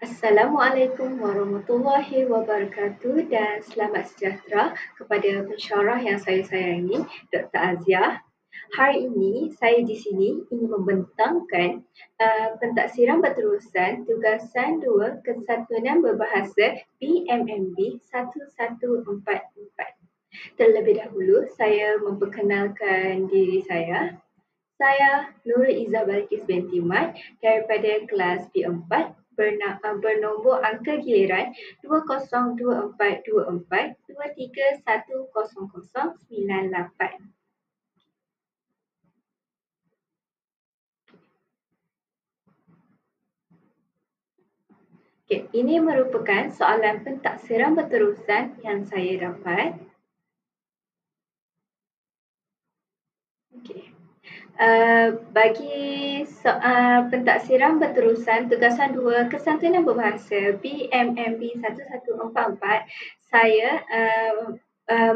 Assalamualaikum warahmatullahi wabarakatuh dan selamat sejahtera kepada pensyarah yang saya sayangi, Dr. Aziah. Hari ini saya di sini ingin membentangkan pentaksiran berterusan tugasan 2 Kesatuan Berbahasa PMMB 1144. Terlebih dahulu saya memperkenalkan diri saya. Saya Nurul Izzah Balkis binti Mat daripada kelas P4 bernombor angka giliran 20242423100098. Okay, ini merupakan soalan pentaksiran berterusan yang saya dapat. Okay. Bagi pentaksiran berterusan tugasan 2 Kesatuan Berbahasa PMMB 1144, saya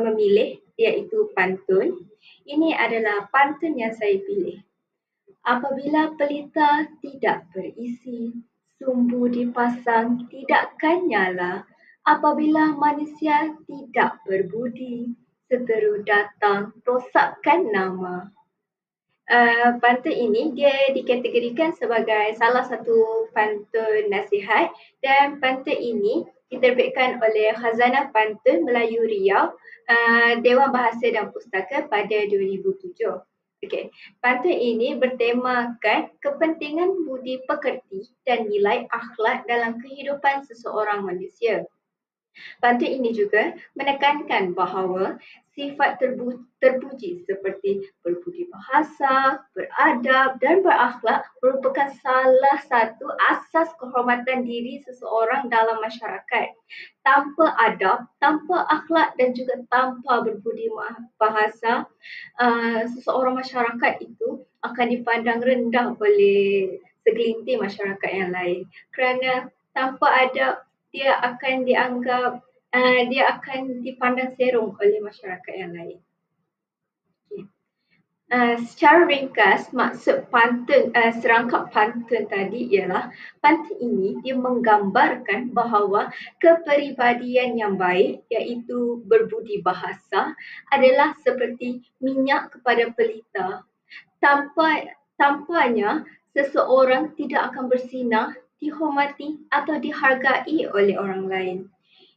memilih iaitu pantun. Ini adalah pantun yang saya pilih. Apabila pelita tidak berisi, sumbu dipasang tidakkan nyala. Apabila manusia tidak berbudi, seteru datang rosakkan nama. Pantun ini dia dikategorikan sebagai salah satu pantun nasihat dan pantun ini diterbitkan oleh Khazanah Pantun Melayu Riau, Dewan Bahasa dan Pustaka pada 2007. Okey, pantun ini bertemakan kepentingan budi pekerti dan nilai akhlak dalam kehidupan seseorang manusia. Pantun ini juga menekankan bahawa sifat terpuji seperti berbudi bahasa, beradab dan berakhlak merupakan salah satu asas kehormatan diri seseorang dalam masyarakat. Tanpa adab, tanpa akhlak dan juga tanpa berbudi bahasa, seseorang masyarakat itu akan dipandang rendah oleh segelintir masyarakat yang lain. Kerana tanpa adab, dia akan dianggap dia akan dipandang serong oleh masyarakat yang lain. Okay. Secara ringkas, maksud pantun, serangkap pantun tadi ialah pantun ini dia menggambarkan bahawa kepribadian yang baik iaitu berbudi bahasa adalah seperti minyak kepada pelita. Tanpanya seseorang tidak akan bersinar, dihormati atau dihargai oleh orang lain.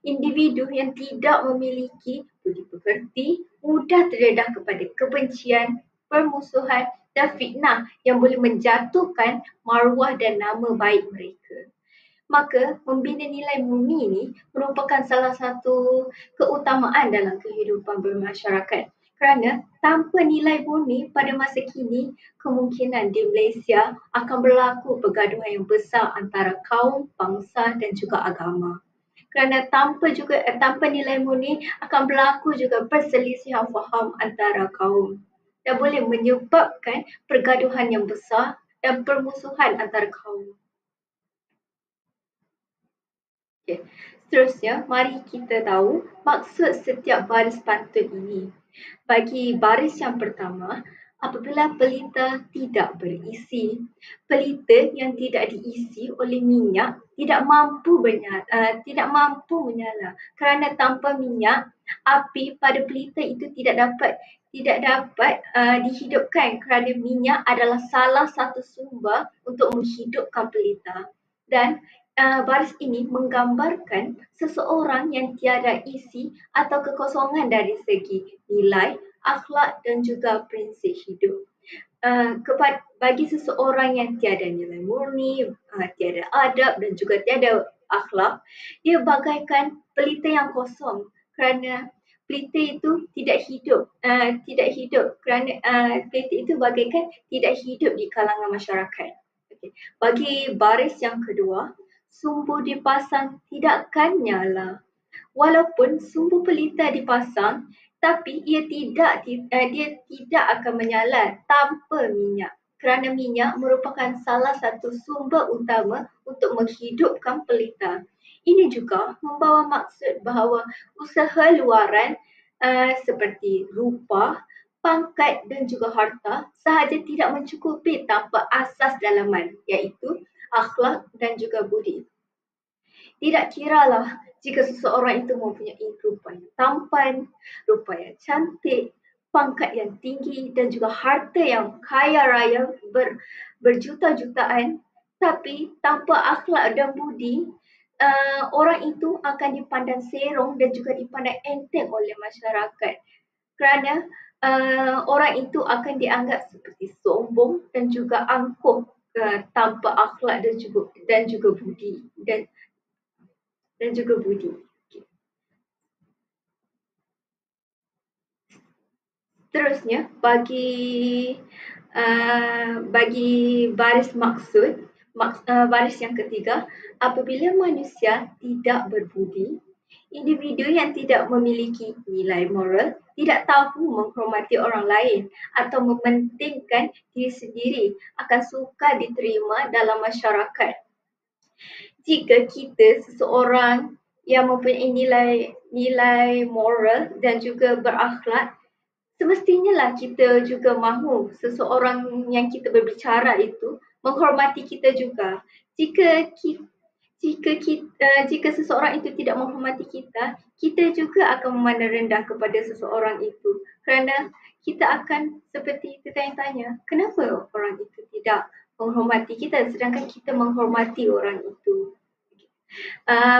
Individu yang tidak memiliki budi pekerti mudah terdedah kepada kebencian, permusuhan dan fitnah yang boleh menjatuhkan maruah dan nama baik mereka. Maka membina nilai murni ini merupakan salah satu keutamaan dalam kehidupan bermasyarakat. Kerana tanpa nilai murni pada masa kini, kemungkinan di Malaysia akan berlaku pergaduhan yang besar antara kaum, bangsa dan juga agama. Kerana tanpa nilai murni akan berlaku juga perselisihan faham antara kaum dan boleh menyebabkan pergaduhan yang besar dan permusuhan antara kaum. Okay. Seterusnya, mari kita tahu maksud setiap baris pantun ini. Bagi baris yang pertama, apabila pelita tidak berisi, pelita yang tidak diisi oleh minyak tidak mampu menyala. Kerana tanpa minyak, api pada pelita itu tidak dapat dihidupkan kerana minyak adalah salah satu sumber untuk menghidupkan pelita. Dan baris ini menggambarkan seseorang yang tiada isi atau kekosongan dari segi nilai, akhlak dan juga prinsip hidup. Bagi seseorang yang tiada nilai murni, tiada adab dan juga tiada akhlak, dia bagaikan pelita yang kosong kerana pelita itu tidak hidup kerana pelita itu bagaikan tidak hidup di kalangan masyarakat. Okay. Bagi baris yang kedua, sumbu dipasang tidakkan nyala. Walaupun sumbu pelita dipasang, tapi dia tidak akan menyala tanpa minyak. Kerana minyak merupakan salah satu sumber utama untuk menghidupkan pelita. Ini juga membawa maksud bahawa usaha luaran seperti rupa, pangkat dan juga harta sahaja tidak mencukupi tanpa asas dalaman iaitu akhlak dan juga budi. Tidak kiralah jika seseorang itu mempunyai rupa yang tampan, rupa yang cantik, pangkat yang tinggi dan juga harta yang kaya raya berjuta-jutaan, tapi tanpa akhlak dan budi, orang itu akan dipandang serong dan juga dipandang enteng oleh masyarakat. Kerana orang itu akan dianggap seperti sombong dan juga angkuh tanpa akhlak dan juga budi dan juga budi. Okay. Seterusnya, bagi baris maksud, baris yang ketiga, apabila manusia tidak berbudi, individu yang tidak memiliki nilai moral tidak tahu menghormati orang lain atau mementingkan diri sendiri akan sukar diterima dalam masyarakat. Jika kita seseorang yang mempunyai nilai moral dan juga berakhlak, semestinya lah kita juga mahu seseorang yang kita berbicara itu menghormati kita juga. Jika seseorang itu tidak menghormati kita, kita juga akan memandang rendah kepada seseorang itu. Kerana kita akan seperti bertanya-tanya, kenapa orang itu tidak menghormati kita sedangkan kita menghormati orang itu.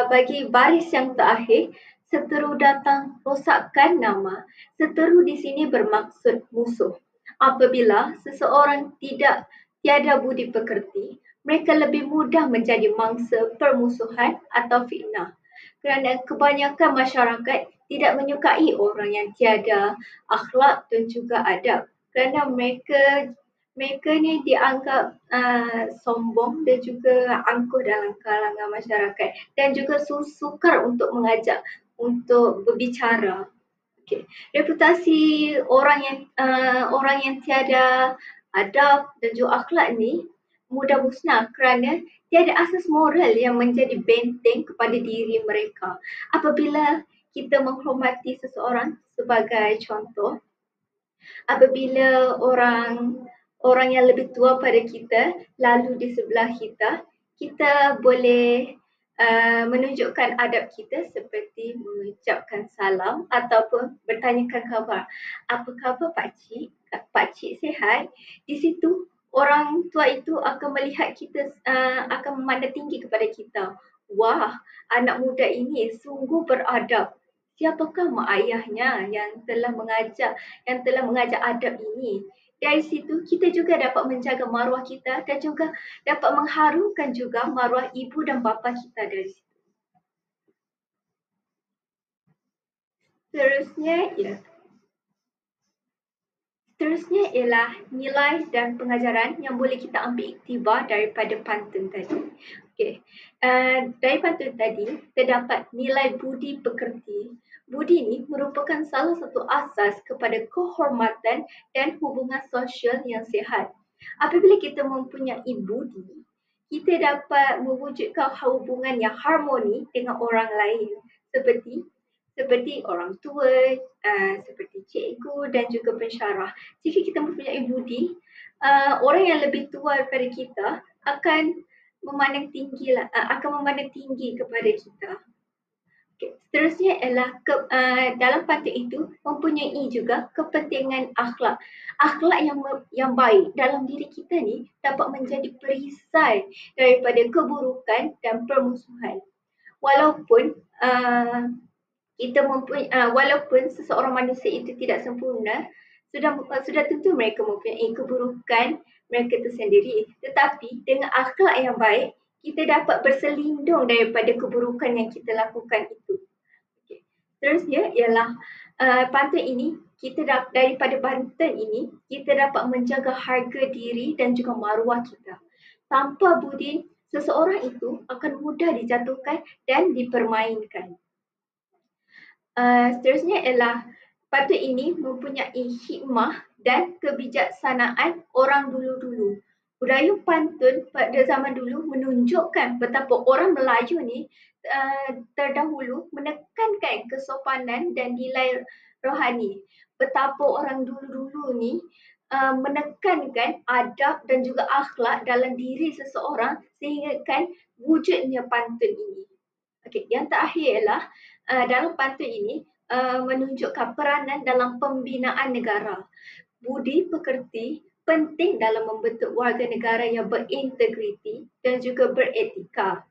Bagi baris yang terakhir, seteru datang rosakkan nama. Seteru di sini bermaksud musuh. Apabila seseorang tiada budi pekerti, mereka lebih mudah menjadi mangsa permusuhan atau fitnah. Kerana kebanyakan masyarakat tidak menyukai orang yang tiada akhlak dan juga adab. Kerana mereka ni dianggap sombong dan juga angkuh dalam kalangan masyarakat dan juga sukar untuk mengajak untuk berbicara. Okay. Reputasi orang yang tiada adab dan juga akhlak ni mudah musnah kerana tiada asas moral yang menjadi benteng kepada diri mereka. Apabila kita menghormati seseorang sebagai contoh, apabila orang yang lebih tua pada kita lalu di sebelah kita, kita boleh menunjukkan adab kita seperti mengucapkan salam ataupun bertanyakan khabar. Apa khabar pakcik? Pakcik sihat? Di situ orang tua itu akan melihat kita, akan memandang tinggi kepada kita. Wah, anak muda ini sungguh beradab. Siapakah mak ayahnya yang telah mengajar adab ini? Dari situ kita juga dapat menjaga maruah kita dan juga dapat mengharumkan juga maruah ibu dan bapa kita dari situ. Seterusnya ialah nilai dan pengajaran yang boleh kita ambil iktibar daripada pantun tadi. Okay. Dari pantun tadi terdapat nilai budi pekerti. Budi ini merupakan salah satu asas kepada kehormatan dan hubungan sosial yang sihat. Apabila kita mempunyai budi, kita dapat mewujudkan hubungan yang harmoni dengan orang lain seperti orang tua, seperti cikgu dan juga pensyarah. Jika kita mempunyai budi, orang yang lebih tua daripada kita akan memandang tinggi kepada kita. Okay. Seterusnya ialah dalam pantun itu mempunyai juga kepentingan akhlak. Akhlak yang baik dalam diri kita ni dapat menjadi perisai daripada keburukan dan permusuhan. Walaupun walaupun seseorang manusia itu tidak sempurna, sudah tentu mereka mempunyai keburukan mereka itu sendiri. Tetapi dengan akhlak yang baik, kita dapat berselindung daripada keburukan yang kita lakukan itu. Okay. Seterusnya ialah pantun ini, daripada pantun ini, kita dapat menjaga harga diri dan juga maruah kita. Tanpa budi, seseorang itu akan mudah dijatuhkan dan dipermainkan. Seterusnya ialah pantun ini mempunyai hikmah dan kebijaksanaan orang dulu-dulu. Budaya pantun pada zaman dulu menunjukkan betapa orang Melayu ni terdahulu menekankan kesopanan dan nilai rohani. Betapa orang dulu-dulu ni menekankan adab dan juga akhlak dalam diri seseorang sehingga kan wujudnya pantun ini. Okey, yang terakhir ialah dalam pantun ini menunjukkan peranan dalam pembinaan negara. Budi pekerti penting dalam membentuk warga negara yang berintegriti dan juga beretika.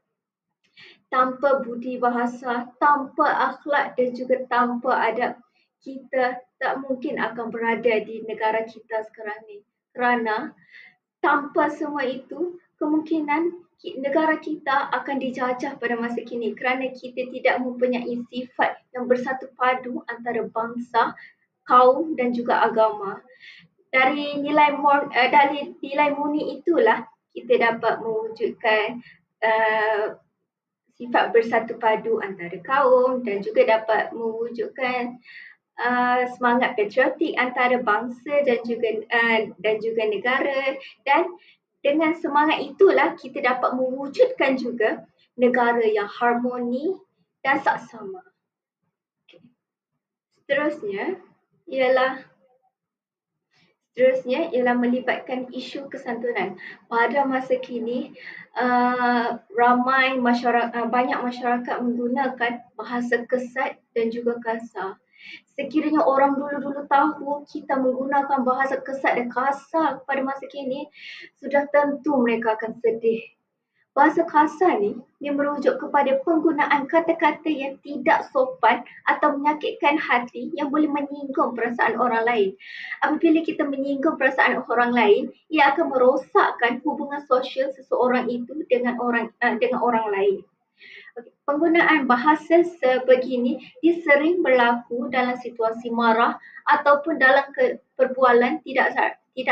Tanpa budi bahasa, tanpa akhlak dan juga tanpa adab, kita tak mungkin akan berada di negara kita sekarang ni. Kerana tanpa semua itu, kemungkinan negara kita akan dijajah pada masa kini kerana kita tidak mempunyai sifat yang bersatu padu antara bangsa, kaum dan juga agama. Dari nilai murni itulah kita dapat mewujudkan sifat bersatu padu antara kaum dan juga dapat mewujudkan semangat patriotik antara bangsa dan juga negara, dan dengan semangat itulah kita dapat mewujudkan juga negara yang harmoni dan saksama. Okay. Seterusnya ialah melibatkan isu kesantunan. Pada masa kini, banyak masyarakat menggunakan bahasa kesat dan juga kasar. Sekiranya orang dulu-dulu tahu kita menggunakan bahasa kesat dan kasar pada masa kini, sudah tentu mereka akan sedih. Bahasa kasar ni, dia merujuk kepada penggunaan kata-kata yang tidak sopan atau menyakitkan hati yang boleh menyinggung perasaan orang lain. Apabila kita menyinggung perasaan orang lain, ia akan merosakkan hubungan sosial seseorang itu dengan orang lain. Penggunaan bahasa sebegini dia sering berlaku dalam situasi marah ataupun dalam perbualan tidak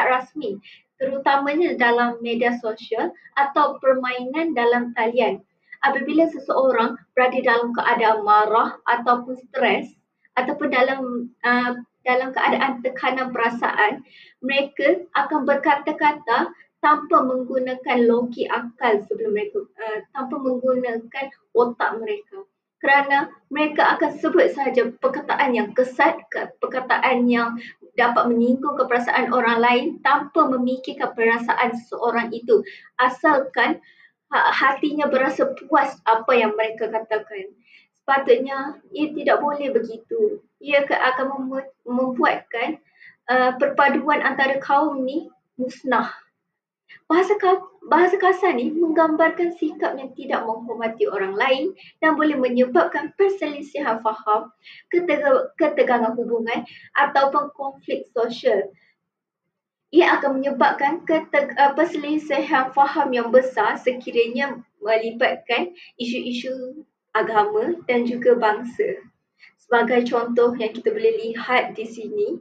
rasmi, terutamanya dalam media sosial atau permainan dalam talian. Apabila seseorang berada dalam keadaan marah ataupun stres ataupun dalam keadaan tekanan perasaan, mereka akan berkata-kata tanpa menggunakan logik akal tanpa menggunakan otak mereka. Kerana mereka akan sebut sahaja perkataan yang kesat, perkataan yang dapat menyinggung keperasaan orang lain tanpa memikirkan perasaan seseorang itu. Asalkan hatinya berasa puas apa yang mereka katakan. Sepatutnya ia tidak boleh begitu. Ia akan membuatkan perpaduan antara kaum ni musnah. Bahasa kasar ni menggambarkan sikap yang tidak menghormati orang lain dan boleh menyebabkan perselisihan faham, ketegangan hubungan ataupun konflik sosial. Ia akan menyebabkan perselisihan faham yang besar sekiranya melibatkan isu-isu agama dan juga bangsa. Sebagai contoh yang kita boleh lihat di sini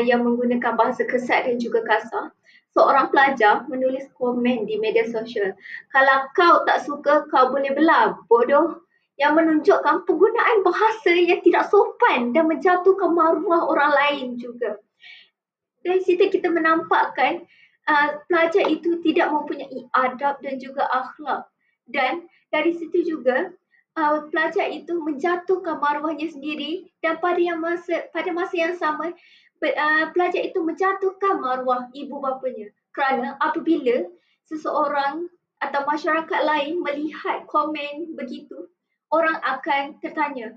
yang menggunakan bahasa kesat dan juga kasar, seorang pelajar menulis komen di media sosial. Kalau kau tak suka, kau boleh belah, bodoh. Yang menunjukkan penggunaan bahasa yang tidak sopan dan menjatuhkan maruah orang lain juga. Dari situ kita menampakkan pelajar itu tidak mempunyai adab dan juga akhlak. Dan dari situ juga pelajar itu menjatuhkan maruahnya sendiri dan pada masa yang sama pelajar itu menjatuhkan maruah ibu bapanya. Kerana apabila seseorang atau masyarakat lain melihat komen begitu, orang akan tertanya,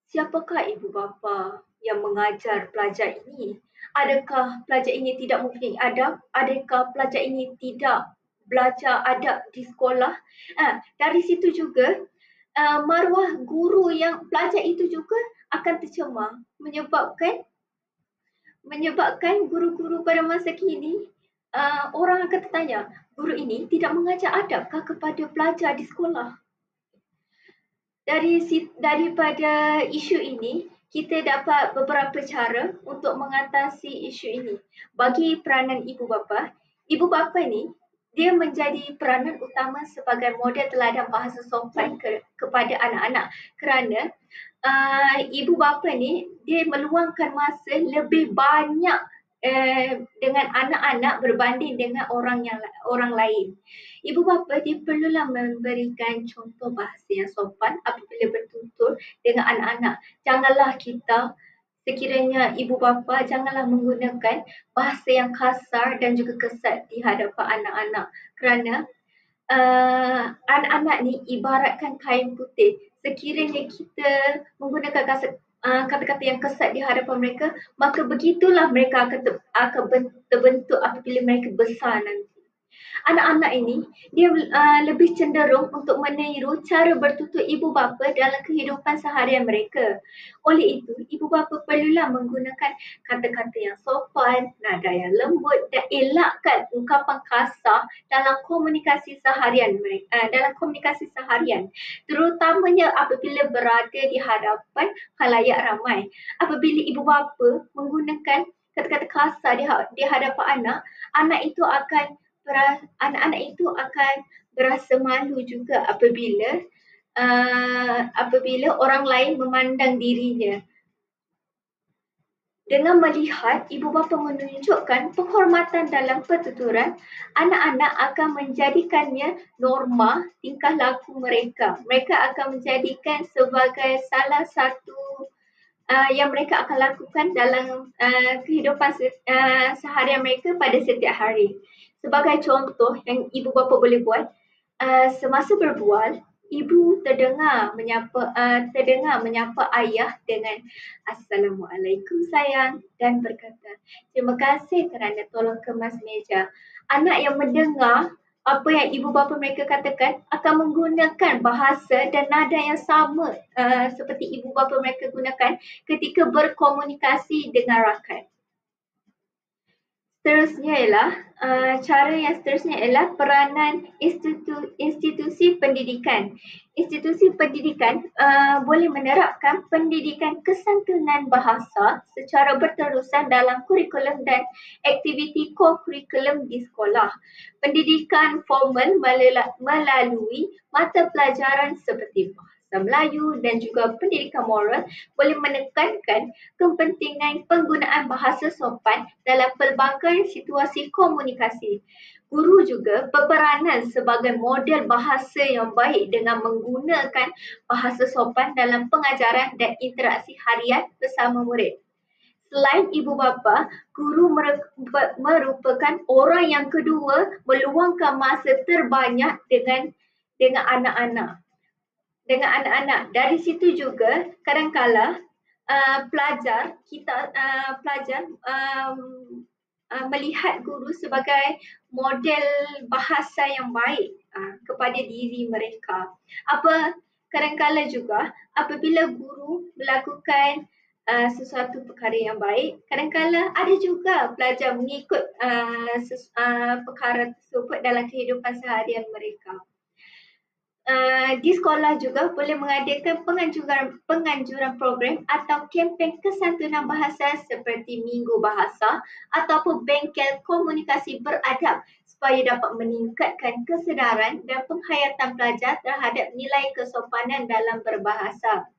siapakah ibu bapa yang mengajar pelajar ini? Adakah pelajar ini tidak mempunyai adab? Adakah pelajar ini tidak belajar adab di sekolah? Dari situ juga maruah guru yang pelajar itu juga akan tercemar, menyebabkan guru-guru pada masa kini orang akan tertanya, guru ini tidak mengajar adabkah kepada pelajar di sekolah? Daripada isu ini, kita dapat beberapa cara untuk mengatasi isu ini. Bagi peranan ibu bapa ni dia menjadi peranan utama sebagai model teladan bahasa sopan kepada anak-anak kerana ibu bapa ni dia meluangkan masa lebih banyak dengan anak-anak berbanding dengan orang lain. Ibu bapa dia perlulah memberikan contoh bahasa yang sopan apabila bertutur dengan anak-anak. Janganlah kita sekiranya ibu bapa janganlah menggunakan bahasa yang kasar dan juga kesat di hadapan anak-anak kerana anak-anak ni ibaratkan kain putih. Sekiranya kita menggunakan kata-kata yang kesat di hadapan mereka, maka begitulah mereka akan terbentuk apabila mereka besar nanti. Anak-anak ini dia lebih cenderung untuk meniru cara bertutur ibu bapa dalam kehidupan seharian mereka. Oleh itu, ibu bapa perlulah menggunakan kata-kata yang sopan, nada yang lembut dan elakkan ungkapan kasar dalam komunikasi seharian mereka, terutamanya apabila berada di hadapan khalayak ramai. Apabila ibu bapa menggunakan kata-kata kasar di hadapan anak itu akan anak-anak itu akan berasa malu juga apabila orang lain memandang dirinya. Dengan melihat ibu bapa menunjukkan penghormatan dalam pertuturan, anak-anak akan menjadikannya norma tingkah laku mereka. Mereka akan menjadikan sebagai salah satu yang mereka akan lakukan dalam kehidupan seharian mereka pada setiap hari. Sebagai contoh yang ibu bapa boleh buat, semasa berbual, ibu terdengar menyapa ayah dengan Assalamualaikum sayang dan berkata, terima kasih kerana tolong kemas meja. Anak yang mendengar apa yang ibu bapa mereka katakan akan menggunakan bahasa dan nada yang sama seperti ibu bapa mereka gunakan ketika berkomunikasi dengan rakan. Cara yang seterusnya ialah peranan institusi pendidikan. Institusi pendidikan boleh menerapkan pendidikan kesantunan bahasa secara berterusan dalam kurikulum dan aktiviti ko-kurikulum di sekolah. Pendidikan formal melalui mata pelajaran seperti bahasa Melayu dan juga pendidikan moral boleh menekankan kepentingan penggunaan bahasa sopan dalam pelbagai situasi komunikasi. Guru juga berperanan sebagai model bahasa yang baik dengan menggunakan bahasa sopan dalam pengajaran dan interaksi harian bersama murid. Selain ibu bapa, guru merupakan orang yang kedua meluangkan masa terbanyak dengan anak-anak. Dari situ juga kadang-kala pelajar melihat guru sebagai model bahasa yang baik kepada diri mereka. Kadang-kala juga apabila guru melakukan sesuatu perkara yang baik, kadang-kala ada juga pelajar mengikut perkara tersebut dalam kehidupan seharian mereka. Di sekolah juga boleh mengadakan penganjuran program atau kempen kesantunan bahasa seperti Minggu Bahasa ataupun bengkel komunikasi beradab supaya dapat meningkatkan kesedaran dan penghayatan pelajar terhadap nilai kesopanan dalam berbahasa.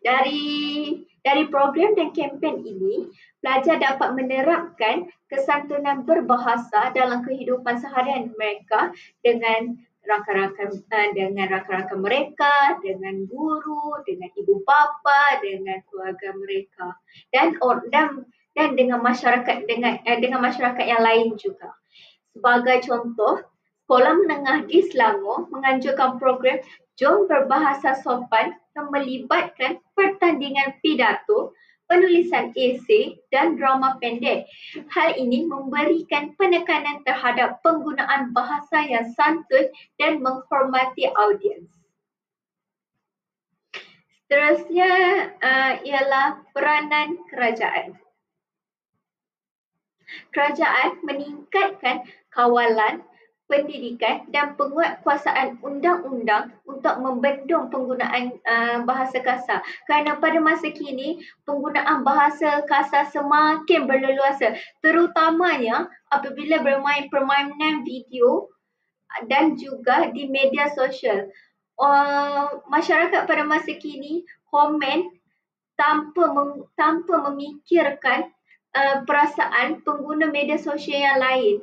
Dari program dan kempen ini, pelajar dapat menerapkan kesantunan berbahasa dalam kehidupan seharian mereka dengan rakan-rakan mereka, dengan guru, dengan ibu bapa, dengan keluarga mereka dan dengan masyarakat yang lain juga. Sebagai contoh, Sekolah Menengah di Selangor menganjurkan program Jom Berbahasa Sopan yang melibatkan pertandingan pidato, penulisan esei dan drama pendek. Hal ini memberikan penekanan terhadap penggunaan bahasa yang santun dan menghormati audiens. Seterusnya ialah peranan kerajaan. Kerajaan meningkatkan kawalan, pendidikan dan penguatkuasaan undang-undang untuk membendung penggunaan bahasa kasar. Kerana pada masa kini, penggunaan bahasa kasar semakin berleluasa, terutamanya apabila bermain permainan video dan juga di media sosial. Masyarakat pada masa kini komen tanpa memikirkan perasaan pengguna media sosial yang lain.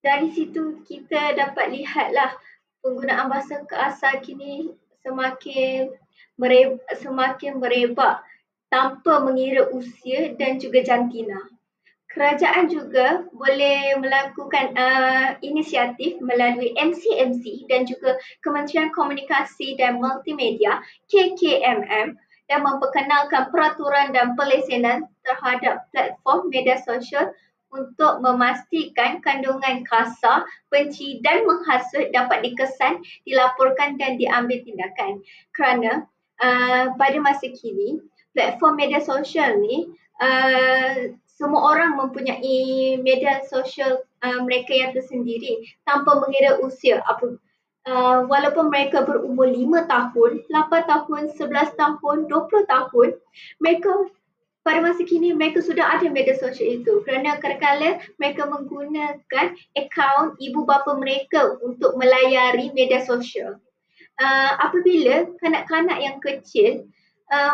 Dari situ kita dapat lihatlah penggunaan bahasa kasar kini semakin merebak tanpa mengira usia dan juga jantina. Kerajaan juga boleh melakukan inisiatif melalui MCMC dan juga Kementerian Komunikasi dan Multimedia KKMM dan memperkenalkan peraturan dan pelesenan terhadap platform media sosial untuk memastikan kandungan kasar, benci dan menghasut dapat dikesan, dilaporkan dan diambil tindakan. Kerana pada masa kini, platform media sosial ni semua orang mempunyai media sosial mereka yang tersendiri tanpa mengira usia apa. Walaupun mereka berumur 5 tahun, 8 tahun, 11 tahun, 20 tahun, mereka pada masa kini mereka sudah ada media sosial itu kerana kadang-kadang mereka menggunakan akaun ibu bapa mereka untuk melayari media sosial. Apabila kanak-kanak yang kecil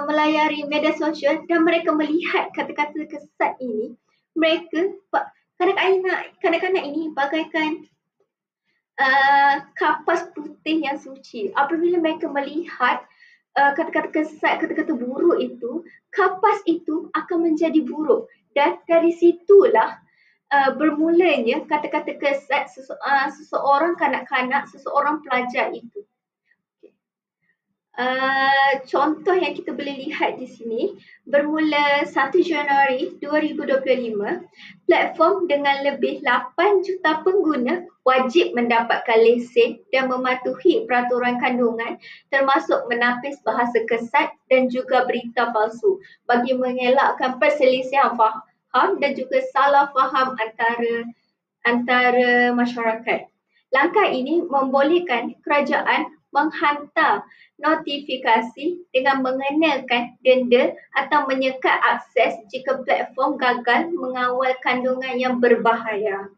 melayari media sosial dan mereka melihat kata-kata kesat ini, mereka kanak-kanak ini bagaikan kapas putih yang suci. Apabila mereka melihat kata-kata kesat, kata-kata buruk itu, kapas itu akan menjadi buruk dan dari situlah bermulanya kata-kata kesat seseorang kanak-kanak, seseorang pelajar itu. Contoh yang kita boleh lihat di sini, bermula 1 Januari 2025, platform dengan lebih 8 juta pengguna wajib mendapatkan lesen dan mematuhi peraturan kandungan termasuk menapis bahasa kesat dan juga berita palsu bagi mengelakkan perselisihan faham dan juga salah faham antara masyarakat. Langkah ini membolehkan kerajaan menghantar notifikasi dengan mengenakan denda atau menyekat akses jika platform gagal mengawal kandungan yang berbahaya.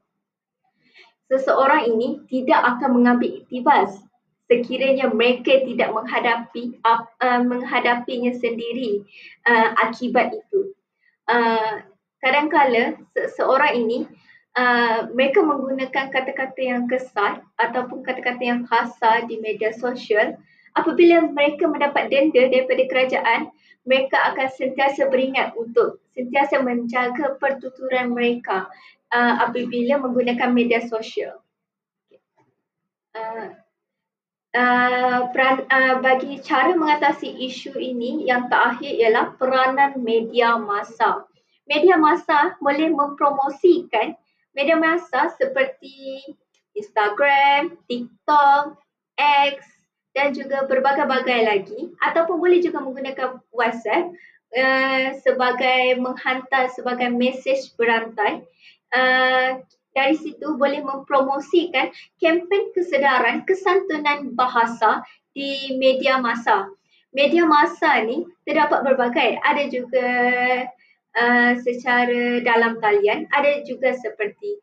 Seseorang ini tidak akan mengambil iktibas sekiranya mereka tidak menghadapinya sendiri akibat itu. Kadang-kala seseorang ini mereka menggunakan kata-kata yang kesat ataupun kata-kata yang kasar di media sosial. Apabila mereka mendapat denda daripada kerajaan, mereka akan sentiasa beringat untuk sentiasa menjaga pertuturan mereka apabila menggunakan media sosial. Bagi cara mengatasi isu ini, yang terakhir ialah peranan media massa. Media massa boleh mempromosikan media massa seperti Instagram, TikTok, X dan juga berbagai-bagai lagi, ataupun boleh juga menggunakan WhatsApp sebagai menghantar sebagai mesej berantai. Dari situ boleh mempromosikan kempen kesedaran kesantunan bahasa di media massa. Media massa ni terdapat berbagai, ada juga secara dalam talian, ada juga seperti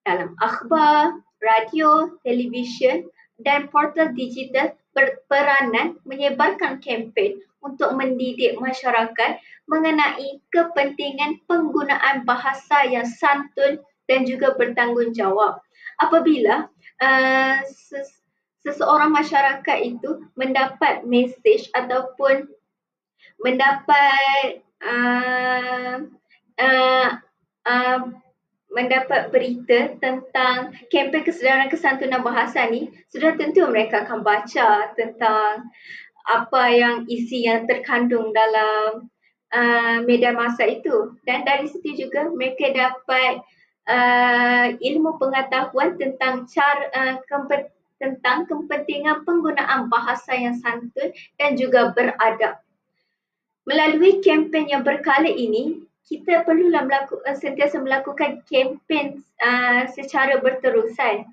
dalam akhbar, radio, televisyen dan portal digital berperanan menyebarkan kempen untuk mendidik masyarakat mengenai kepentingan penggunaan bahasa yang santun dan juga bertanggungjawab. Apabila seseorang masyarakat itu mendapat mesej ataupun mendapat mendapat berita tentang kempen kesedaran kesantunan bahasa ni, sudah tentu mereka akan baca tentang apa yang isi yang terkandung dalam media massa itu, dan dari situ juga mereka dapat ilmu pengetahuan tentang tentang kepentingan penggunaan bahasa yang santun dan juga beradab. Melalui kempen yang berkala ini, kita perlulah sentiasa melakukan kempen secara berterusan.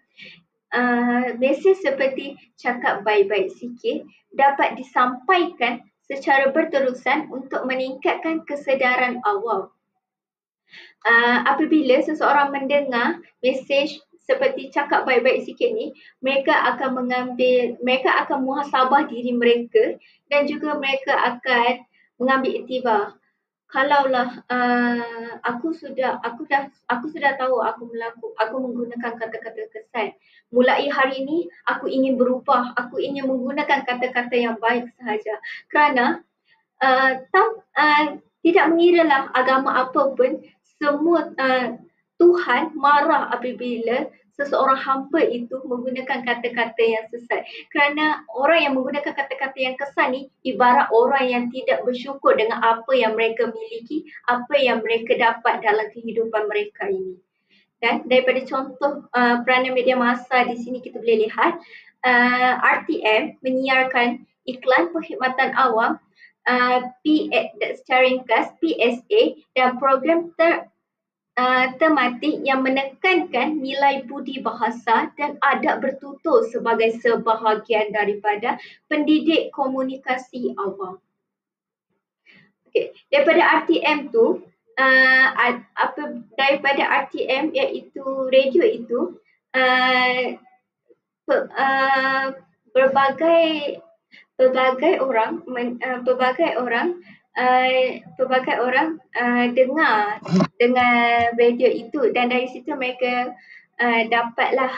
Mesej seperti cakap baik-baik sikit dapat disampaikan secara berterusan untuk meningkatkan kesedaran awam. Apabila seseorang mendengar mesej seperti cakap baik-baik sikit ni, mereka akan muhasabah diri mereka dan juga mereka akan mengambil iktibar. Kalaulah aku sudah tahu aku menggunakan kata-kata kesat. Mulai hari ini aku ingin berubah, aku ingin menggunakan kata-kata yang baik sahaja. Kerana tidak mengiralah agama apa pun, semua Tuhan marah apabila seseorang hamba itu menggunakan kata-kata yang sesat. Kerana orang yang menggunakan kata-kata yang kesan ni ibarat orang yang tidak bersyukur dengan apa yang mereka miliki, apa yang mereka dapat dalam kehidupan mereka ini. Dan daripada contoh peranan media massa di sini kita boleh lihat RTM menyiarkan iklan perkhidmatan awam secara ringkas PSA dan program tematik yang menekankan nilai budi bahasa dan adab bertutur sebagai sebahagian daripada pendidik komunikasi awam. Okay. Daripada RTM tu, daripada RTM iaitu radio itu, berbagai orang dengar radio itu dan dari situ mereka dapatlah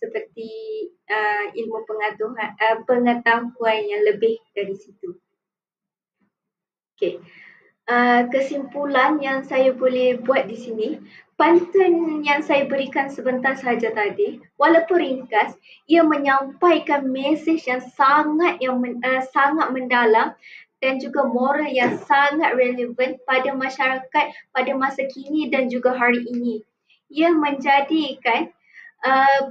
seperti ilmu pengetahuan yang lebih dari situ. Okay. Kesimpulan yang saya boleh buat di sini, pantun yang saya berikan sebentar sahaja tadi, walaupun ringkas, ia menyampaikan mesej yang sangat mendalam dan juga moral yang sangat relevan pada masyarakat pada masa kini dan juga hari ini. Ia menjadikan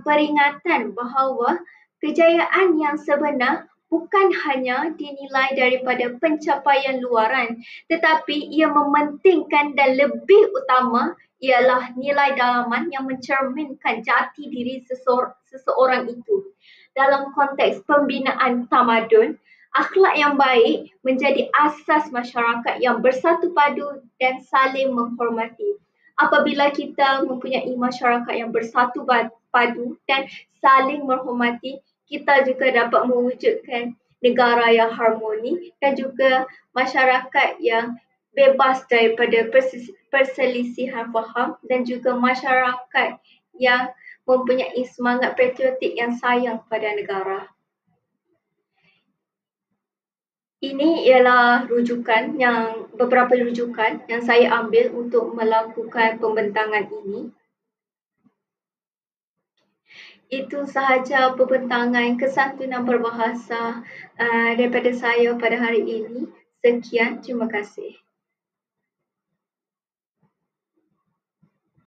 peringatan bahawa kejayaan yang sebenar bukan hanya dinilai daripada pencapaian luaran, tetapi ia mementingkan dan lebih utama ialah nilai dalaman yang mencerminkan jati diri seseorang itu. Dalam konteks pembinaan tamadun, akhlak yang baik menjadi asas masyarakat yang bersatu padu dan saling menghormati. Apabila kita mempunyai masyarakat yang bersatu padu dan saling menghormati, kita juga dapat mewujudkan negara yang harmoni dan juga masyarakat yang bebas daripada perselisihan faham dan juga masyarakat yang mempunyai semangat patriotik yang sayang pada negara. Ini ialah beberapa rujukan yang saya ambil untuk melakukan pembentangan ini. Itu sahaja pembentangan kesantunan berbahasa daripada saya pada hari ini. Sekian, terima kasih.